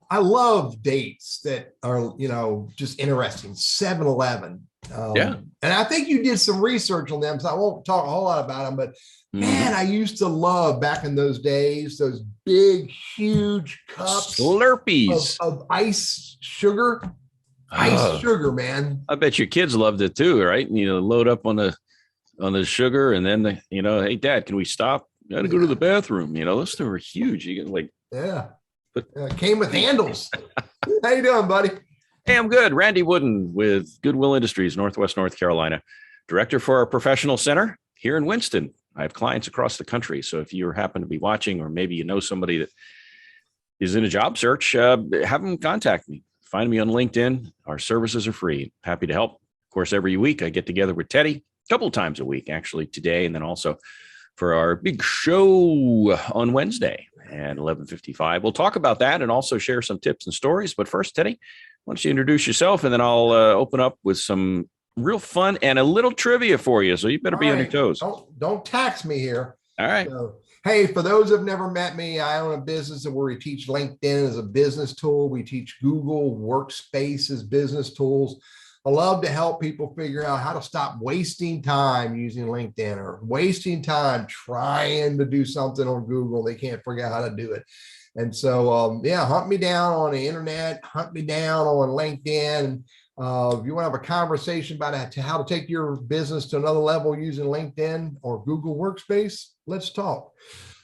I love dates that are, just interesting. 7-Eleven. Yeah. And I think you did some research on them, so I won't talk a whole lot about them, but man, I used to love back in those days, those big, huge cups Slurpees of ice sugar. Ice sugar, man. I bet your kids loved it too, right? Load up on the sugar, and then hey, Dad, can we stop? Got to go to the bathroom. Those two were huge. You can came with handles. How you doing, buddy? Hey, I'm good. Randy Wooden with Goodwill Industries, Northwest North Carolina, director for our professional center here in Winston. I have clients across the country. So if you happen to be watching, or maybe you know somebody that is in a job search, have them contact me. Find me on LinkedIn. Our services are free. Happy to help. Of course, every week I get together with Teddy a couple of times a week, actually today, and then also for our big show on Wednesday at 11:55. We'll talk about that and also share some tips and stories. But first, Teddy, why don't you introduce yourself, and then I'll open up with some real fun and a little trivia for you. So you better be on your toes. Don't tax me here. All right. So, hey, for those who've never met me, I own a business where we teach LinkedIn as a business tool. We teach Google Workspace as business tools. I love to help people figure out how to stop wasting time using LinkedIn, or wasting time trying to do something on Google. They can't figure out how to do it. And so, hunt me down on the internet, hunt me down on LinkedIn. If you want to have a conversation about how to take your business to another level using LinkedIn or Google Workspace, let's talk.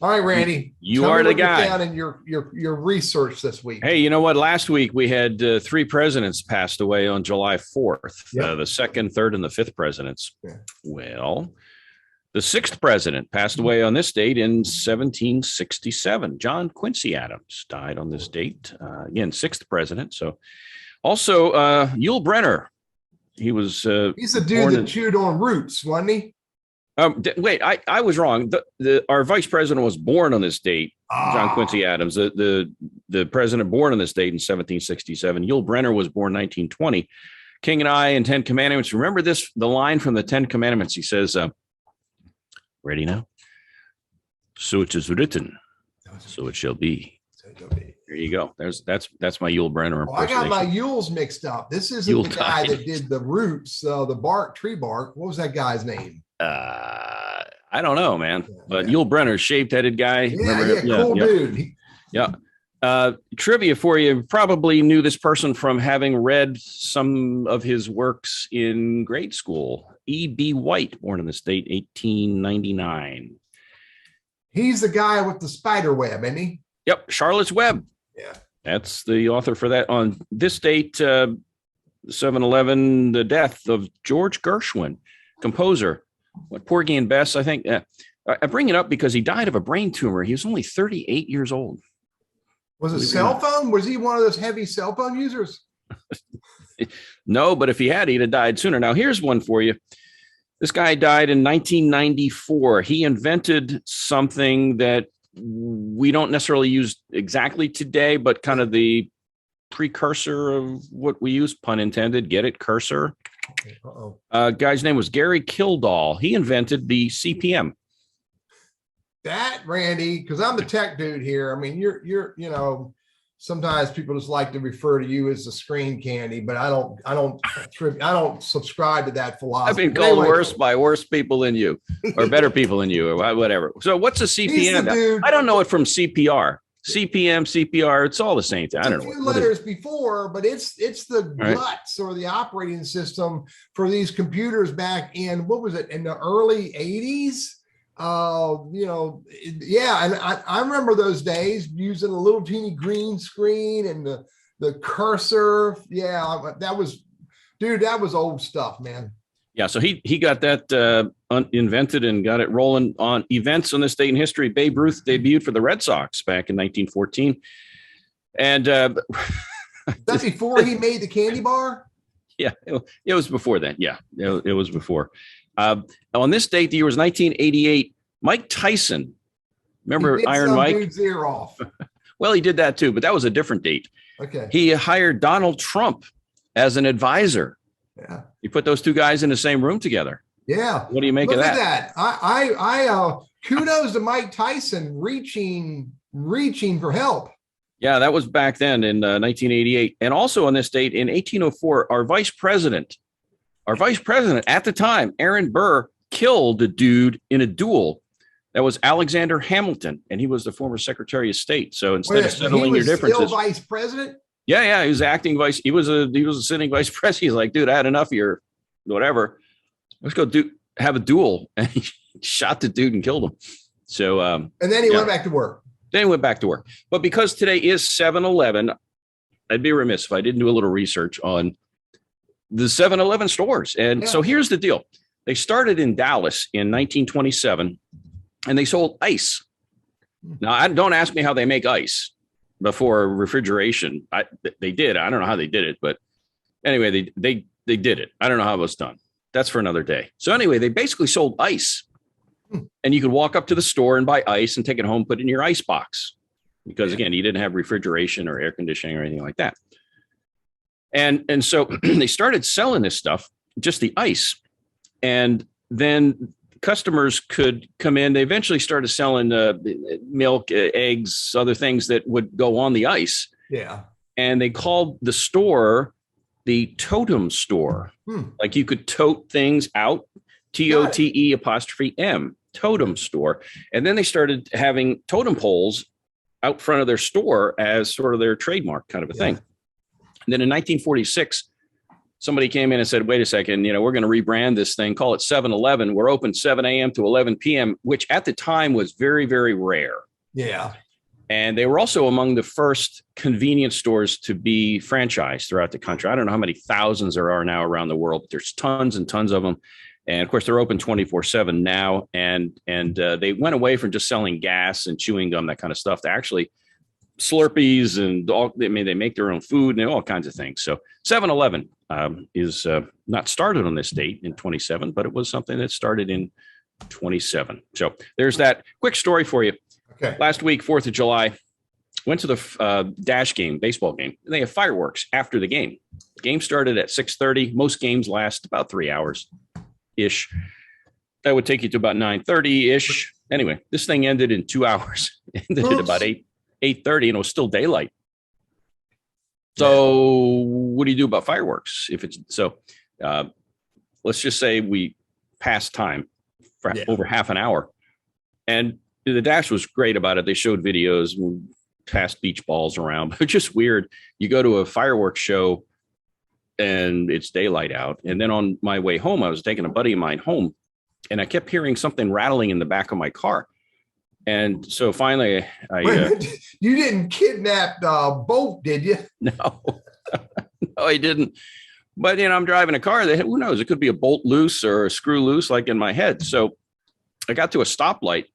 All right, Randy, you are the guy. Down in your research this week. Hey, you know what? Last week we had 3 presidents passed away on July 4th. Yep. The 2nd, 3rd, and the 5th presidents. Yeah. Well, the 6th president passed away on this date in 1767. John Quincy Adams died on this date. Again, 6th president. So, also Yul Brynner. He's the dude that chewed on roots, wasn't he? Wait, I was wrong. Our vice president was born on this date, John Quincy Adams. The president born on this date in 1767. Yul Brynner was born 1920. King and I and 10 Commandments. Remember this? The line from the 10 Commandments. He says, "Ready now? So it is written, so it shall be." There you go. That's my Yul Brynner impersonation. I got my Yules mixed up. This isn't the guy that did the roots, the bark, tree bark. What was that guy's name? I don't know, man. But Yul Brynner, shaved-headed guy. Cool dude. Yeah. Trivia for you. Probably knew this person from having read some of his works in grade school. E.B. White, born in the state, 1899. He's the guy with the spider web, isn't he? Yep, Charlotte's Web. Yeah. That's the author for that. On this date, 7/11, the death of George Gershwin, composer. What, Porgy and Bess, I think. I bring it up because he died of a brain tumor. He was only 38 years old. Was it cell phone? Was he one of those heavy cell phone users? No, but if he had, he'd have died sooner. Now, here's one for you. This guy died in 1994. He invented something that we don't necessarily use exactly today, but kind of the precursor of what we use, pun intended. Get it? Cursor. Guy's name was Gary Kildall. He invented the CPM. That, Randy, because I'm the tech dude here. I mean, you're sometimes people just like to refer to you as the screen candy, but I don't subscribe to that philosophy. I've been called worse by worse people than you, or better people than you, or whatever. So what's a CPM? I don't know it from CPR. CPM, CPR, it's all the same thing. I don't know. A few letters before, but it's the guts or the operating system for these computers back in, what was it, in the early 80s? And I remember those days using a little teeny green screen and the cursor. Yeah, that was old stuff, man. Yeah, so he got that invented and got it rolling on events on this date in history. Babe Ruth debuted for the Red Sox back in 1914. And that's before he made the candy bar? Yeah, it was before then. Yeah, it was before. On this date, the year was 1988. Mike Tyson, remember Iron Mike? Dude's ear off. Well, he did that too, but that was a different date. Okay. He hired Donald Trump as an advisor. Yeah. You put those two guys in the same room together. Yeah. What do you make of that? Look at that. I kudos to Mike Tyson reaching for help. Yeah, that was back then in 1988. And also on this date in 1804, our vice president at the time, Aaron Burr, killed a dude in a duel. That was Alexander Hamilton, and he was the former Secretary of State. So instead of settling your differences, still vice president. Yeah, he was acting vice. He was a sitting vice president. He's like, dude, I had enough of your whatever. Let's go have a duel. And he shot the dude and killed him. So and then he went back to work. Then he went back to work. But because today is 7-Eleven, I'd be remiss if I didn't do a little research on the 7-Eleven stores. And so here's the deal. They started in Dallas in 1927, and they sold ice. Now, don't ask me how they make ice before refrigeration. They did. I don't know how they did it, but anyway, they did it. I don't know how it was done. That's for another day. So anyway, they basically sold ice, and you could walk up to the store and buy ice and take it home, put it in your ice box, because again, you didn't have refrigeration or air conditioning or anything like that. And so they started selling this stuff, just the ice, and then customers could come in. They eventually started selling milk, eggs, other things that would go on the ice. Yeah. And they called the store the totem store. Like you could tote things out, TOTE''M, totem store. And then they started having totem poles out front of their store as sort of their trademark kind of a thing. And then in 1946, somebody came in and said, wait a second, we're going to rebrand this thing, call it 7-Eleven. We're open 7 a.m. to 11 p.m., which at the time was very, very rare. Yeah. And they were also among the first convenience stores to be franchised throughout the country. I don't know how many thousands there are now around the world, but there's tons and tons of them. And of course, they're open 24/7 now. And they went away from just selling gas and chewing gum, that kind of stuff, to actually Slurpees and they make their own food and all kinds of things. So 7-Eleven is not started on this date in 27, but it was something that started in 27. So there's that quick story for you. Okay. Last week, 4th of July, went to the Dash game, baseball game. They have fireworks after the game. The game started at 6:30. Most games last about 3 hours-ish. That would take you to about 9:30-ish. Anyway, this thing ended in 2 hours. It ended at about 8:30, and it was still daylight. So what do you do about fireworks? If it's so, let's just say we passed time for over half an hour, and the Dash was great about it. They showed videos, passed beach balls around, but it's just weird. You go to a fireworks show and it's daylight out. And then on my way home, I was taking a buddy of mine home, and I kept hearing something rattling in the back of my car. And so finally, you didn't kidnap Bolt, did you? No, no, I didn't. But, I'm driving a car that, who knows, it could be a bolt loose or a screw loose, like in my head. So I got to a stoplight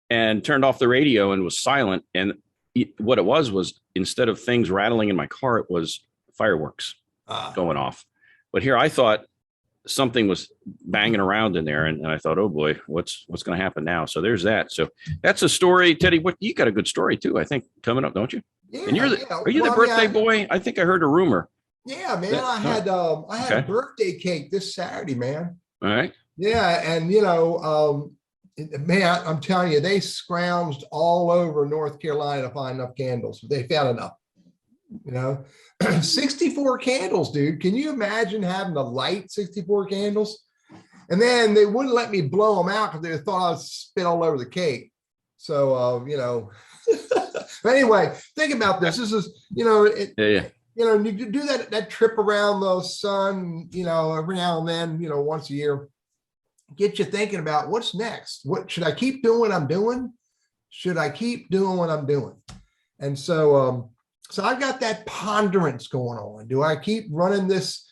and turned off the radio and was silent. And what it was instead of things rattling in my car, it was fireworks going off. But here I thought something was banging around in there, and I thought, oh boy, what's going to happen now? So there's that. So that's a story, Teddy. What, you got a good story too, I think, coming up, don't you? Yeah. And are you the birthday boy? I think I heard a rumor. Yeah, man. I had a birthday cake this Saturday, man. All right. Yeah, and man, I'm telling you, they scrounged all over North Carolina to find enough candles. They found enough. 64 candles, dude. Can you imagine having to light 64 candles? And then they wouldn't let me blow them out because they thought I'd spit all over the cake. So, but anyway, think about this. This is, you do that trip around the sun, every now and then, once a year. Get you thinking about what's next. What should I keep doing what I'm doing? Should I keep doing what I'm doing? And so I've got that ponderance going on. Do I keep running this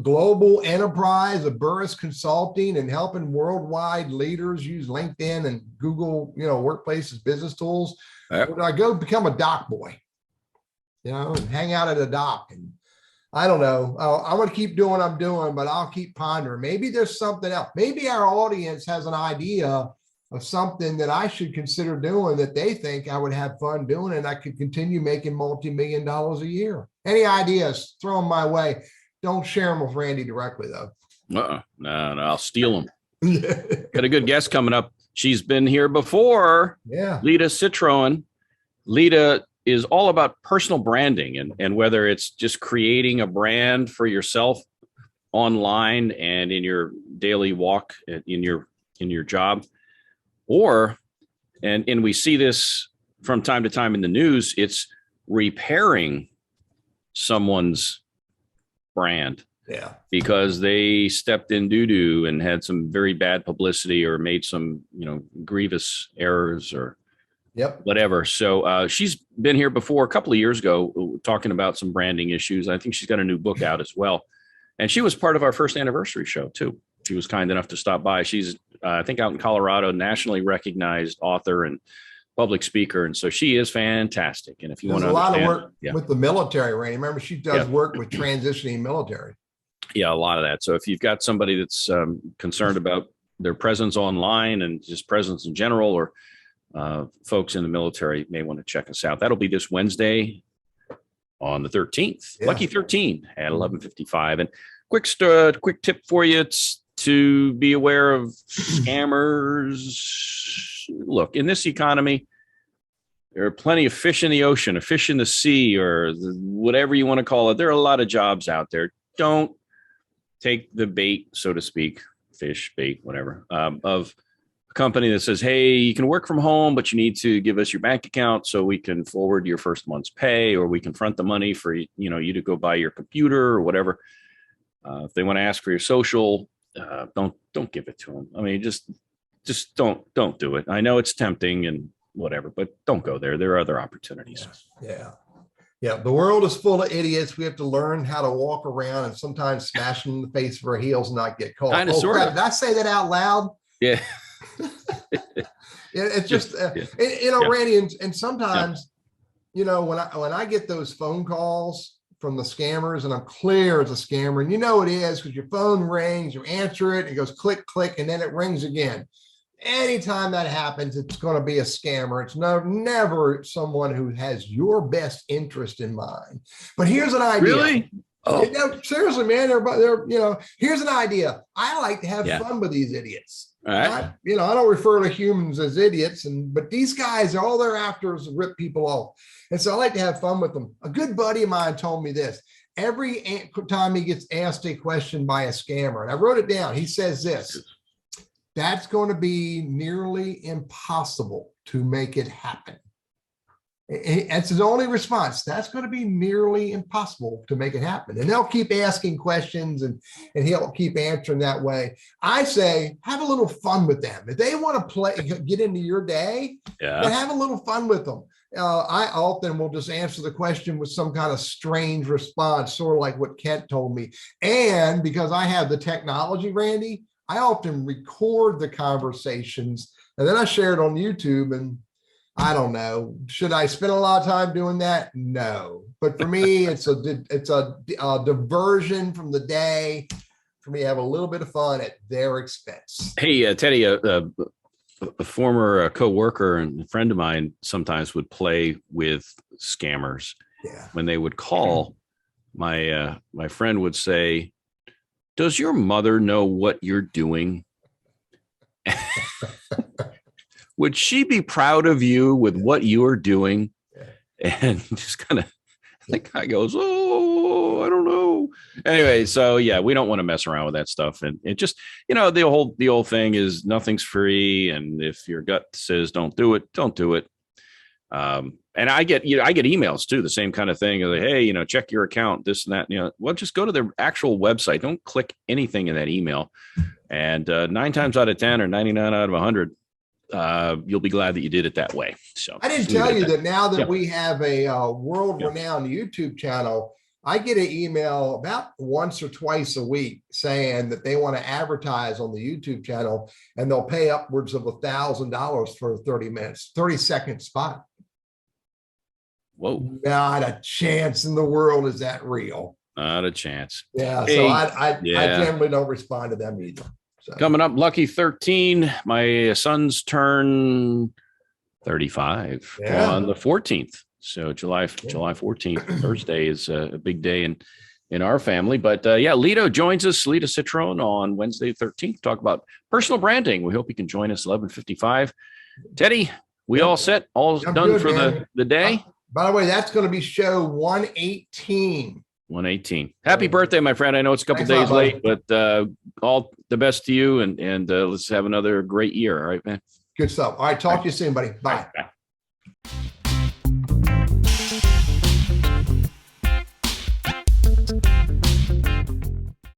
global enterprise of Burriss Consulting and helping worldwide leaders use LinkedIn and Google, workplaces, business tools? Or do I go become a dock boy, and hang out at a dock? And I don't know. I want to keep doing what I'm doing, but I'll keep pondering. Maybe there's something else. Maybe our audience has an idea of something that I should consider doing that they think I would have fun doing, and I could continue making multi-million dollars a year. Any ideas, throw them my way. Don't share them with Randy directly, though. No, I'll steal them. Got a good guest coming up. She's been here before. Yeah. Lida Citroën. Lida is all about personal branding, and whether it's just creating a brand for yourself online and in your daily walk in your job, or and we see this from time to time in the news, it's repairing someone's brand. Yeah. Because they stepped in doo-doo and had some very bad publicity or made some, grievous errors or whatever. So she's been here before a couple of years ago talking about some branding issues. I think she's got a new book out as well. And she was part of our first anniversary show too. She was kind enough to stop by. She's, I think, out in Colorado, nationally recognized author and public speaker. And so she is fantastic. And if you want to understand, a lot of work with the military, Randy. Remember, she does work with transitioning military. Yeah, a lot of that. So if you've got somebody that's concerned about their presence online and just presence in general, or folks in the military, may want to check us out. That'll be this Wednesday on the 13th, Lucky 13 at 11:55. And quick tip for you, it's to be aware of scammers. Look, in this economy, there are plenty of fish in the ocean, a fish in the sea, or whatever you want to call it. There are a lot of jobs out there. Don't take the bait, so to speak, fish, bait, whatever, of a company that says, hey, you can work from home, but you need to give us your bank account so we can forward your first month's pay, or we can front the money for you to go buy your computer or whatever. If they want to ask for your social, don't give it to them. I mean, just don't do it. I know it's tempting and whatever, but don't go there. There are other opportunities. Yeah, the world is full of idiots. We have to learn how to walk around and sometimes smash them in the face with our heels and not get caught. Kind of, sort of. Did I say that out loud? Yeah. It's just, Randy, and sometimes, when I get those phone calls from the scammers, and I'm clear it's a scammer, and it is because your phone rings, you answer it, it goes click, click, and then it rings again. Anytime that happens, it's going to be a scammer. It's never someone who has your best interest in mind. But here's an idea. Really? Oh. Seriously, man. Here's an idea. I like to have fun with these idiots. All right. I don't refer to humans as idiots, but these guys, all they're after is to rip people off. And so I like to have fun with them. A good buddy of mine told me this. Every time he gets asked a question by a scammer, and I wrote it down, he says this: that's going to be nearly impossible to make it happen. That's his only response. That's going to be nearly impossible to make it happen. And they'll keep asking questions and he'll keep answering that way. I say, have a little fun with them. If they want to get into your day, then have a little fun with them. I often will just answer the question with some kind of strange response, sort of like what Kent told me. And because I have the technology, Randy, I often record the conversations and then I share it on YouTube. And I don't know, should I spend a lot of time doing that? No, but for me, it's a diversion from the day for me to have a little bit of fun at their expense. Hey, Teddy, a former co-worker and friend of mine sometimes would play with scammers. When they would call, my friend would say, does your mother know what you're doing? Would she be proud of you with what you are doing? And just kind of, the guy goes, oh, I don't know. Anyway, so we don't want to mess around with that stuff. And it just, the old thing is nothing's free. And if your gut says don't do it, don't do it. And I get emails too, the same kind of thing. Like, hey, check your account, this and that. Well, just go to their actual website. Don't click anything in that email. And 9 times out of 10 or 99 out of 100, you'll be glad that you did it that way. So I didn't tell you that now that we have a world-renowned YouTube channel, I get an email about once or twice a week saying that they want to advertise on the YouTube channel and they'll pay upwards of $1,000 for a 30-second spot. Whoa. Not a chance in the world is that real. Not a chance. Yeah. Hey, so I generally don't respond to them either. So. Coming up, Lucky 13. My sons turn 35 on the 14th. So July 14th, Thursday is a big day in our family. But Lida joins us, Lida Citroën, on Wednesday 13th. Talk about personal branding. We hope you can join us 11:55. Teddy, We all set, all I'm done good, for man. the day. By the way, that's going to be show 118. 118. Happy birthday, my friend. I know it's a couple Thanks a lot, days late, but all the best to you, and let's have another great year. All right, man. Good stuff. All right. Talk to you soon, buddy. Bye. Bye.